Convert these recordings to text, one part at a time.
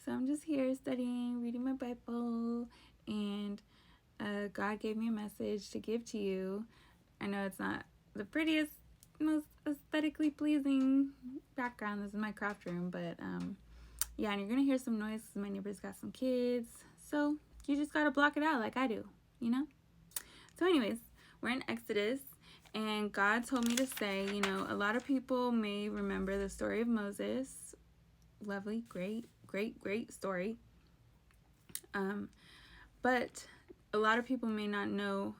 So I'm just here studying, reading my Bible, and God gave me a message to give to you. I know it's not the prettiest, most aesthetically pleasing background. This is my craft room, but yeah, and you're gonna hear some noise because my neighbor's got some kids. So you just gotta block it out like I do, you know? So, anyways, we're in Exodus, and God told me to say, a lot of people may remember the story of Moses. Lovely, great story. But a lot of people may not know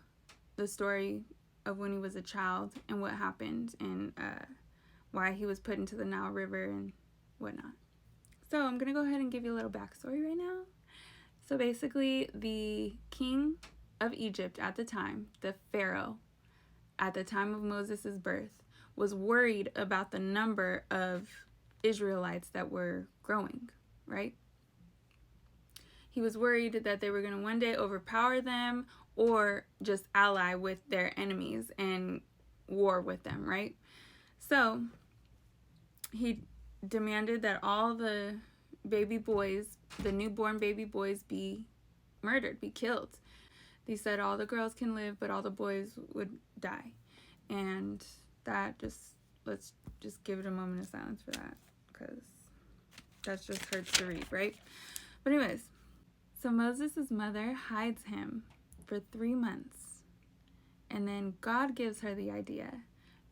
the story of when he was a child and what happened and why he was put into the Nile River and whatnot. So I'm going to go ahead and give you a little backstory right now. So basically, the king of Egypt at the time, the Pharaoh, at the time of Moses' birth, was worried about the number of Israelites that were growing, right? He was worried that they were going to one day overpower them or just ally with their enemies and war with them, right? So he demanded that all the baby boys, the newborn baby boys, be murdered, be killed. He said all the girls can live, but all the boys would die. And that let's just give it a moment of silence for that, because that just hurts to read, right? But anyways, so Moses' mother hides him for 3 months. And then God gives her the idea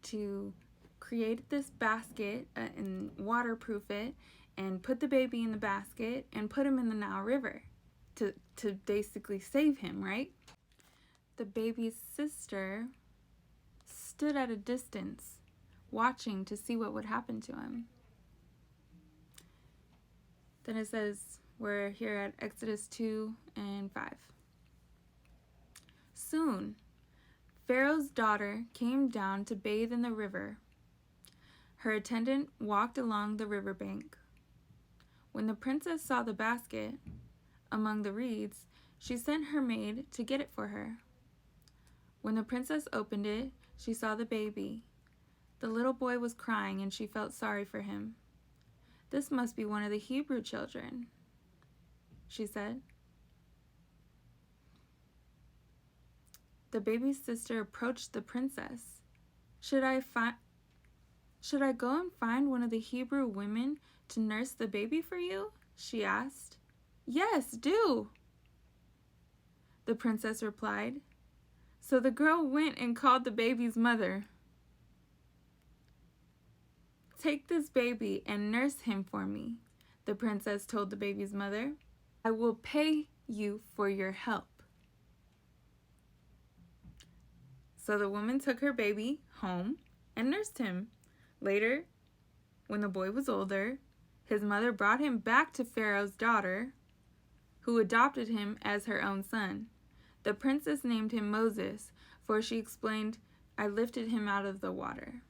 to create this basket and waterproof it and put the baby in the basket and put him in the Nile River to basically save him, right? The baby's sister stood at a distance watching to see what would happen to him. Then it says, we're here at Exodus 2 and 5. Soon, Pharaoh's daughter came down to bathe in the river. Her attendant walked along the riverbank. When the princess saw the basket among the reeds, she sent her maid to get it for her. When the princess opened it, she saw the baby. The little boy was crying, and she felt sorry for him. "This must be one of the Hebrew children," she said. The baby's sister approached the princess. Should I go and find one of the Hebrew women to nurse the baby for you?" she asked. "Yes, do," the princess replied. So the girl went and called the baby's mother. "Take this baby and nurse him for me," the princess told the baby's mother. "I will pay you for your help." So the woman took her baby home and nursed him. Later, when the boy was older, his mother brought him back to Pharaoh's daughter, who adopted him as her own son. The princess named him Moses, for she explained, "I lifted him out of the water."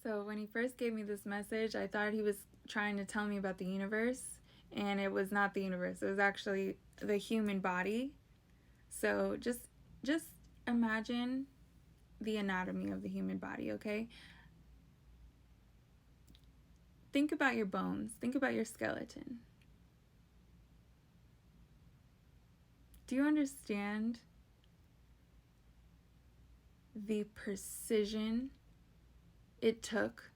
So when he first gave me this message, I thought he was trying to tell me about the universe, and it was not the universe. It was actually the human body. So just imagine the anatomy of the human body, okay? Think about your bones. Think about your skeleton. Do you understand the precision it took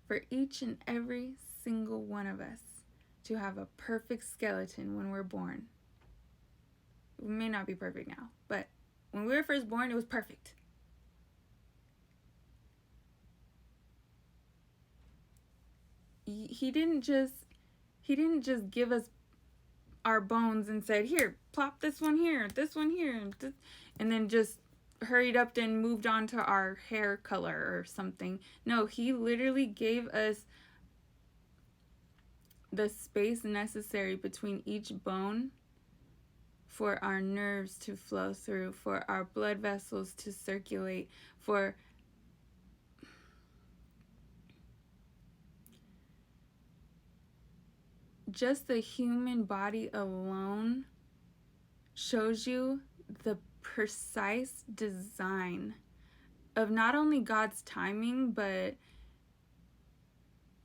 for each and every single one of us to have a perfect skeleton when we're born? We may not be perfect now, but when we were first born, it was perfect. He didn't just give us our bones and said, "Here, plop this one here, and then just hurried up and moved on to our hair color or something. No, he literally gave us the space necessary between each bone for our nerves to flow through, for our blood vessels to circulate, for just the human body alone shows you the precise design of not only God's timing, but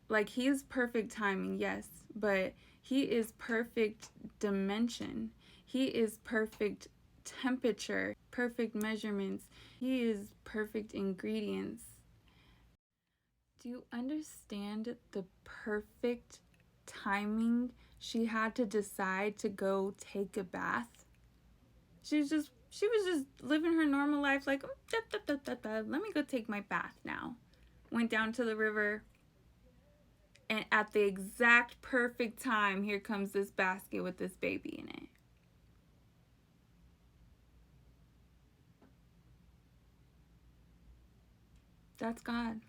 like, he is perfect timing, yes, but he is perfect dimension. He is perfect temperature, perfect measurements. He is perfect ingredients. Do you understand the perfect timing she had to decide to go take a bath? She was just living her normal life, like, let me go take my bath now. Went down to the river, and at the exact perfect time, here comes this basket with this baby in it. That's God.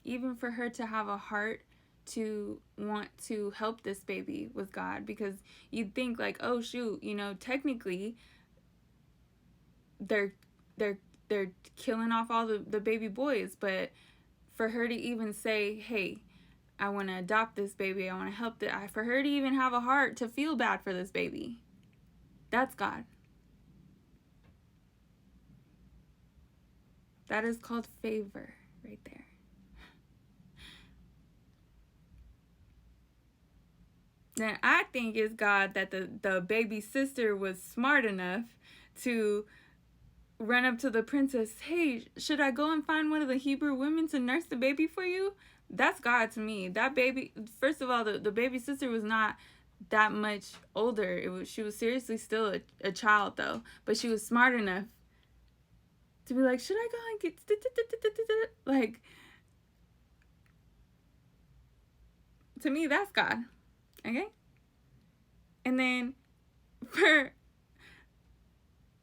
Even for her to have a heart to want to help this baby was God, because you'd think like, oh shoot, technically they're killing off all the baby boys, but for her to even say, hey, I want to adopt this baby, I want to help for her to even have a heart to feel bad for this baby, that's God. That is called favor right there. Then I think it's God that the baby sister was smart enough to run up to the princess. Hey, should I go and find one of the Hebrew women to nurse the baby for you? That's God to me. That baby, first of all, the baby sister was not that much older. She was seriously still a child though, but she was smart enough to be like, should I go and get like, to me that's God. Okay? And then for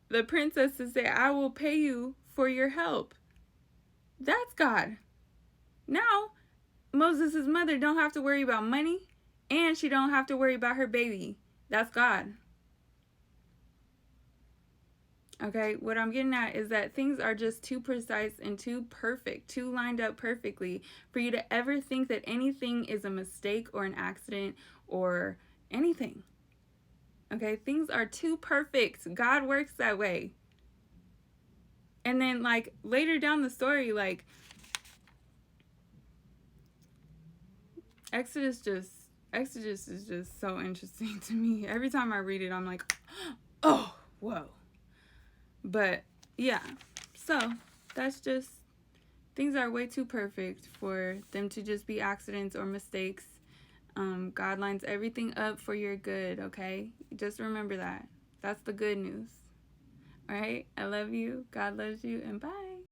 the princess to say, I will pay you for your help, that's God. Now Moses' mother don't have to worry about money, and she don't have to worry about her baby. That's God. Okay, what I'm getting at is that things are just too precise and too perfect, too lined up perfectly for you to ever think that anything is a mistake or an accident or anything. Okay, things are too perfect. God works that way. And then, like, later down the story, like, Exodus is just so interesting to me. Every time I read it, I'm like, oh, whoa. But yeah, so that's just, things are way too perfect for them to just be accidents or mistakes. God lines everything up for your good, okay? Just remember that. That's the good news. All right? I love you. God loves you, and bye.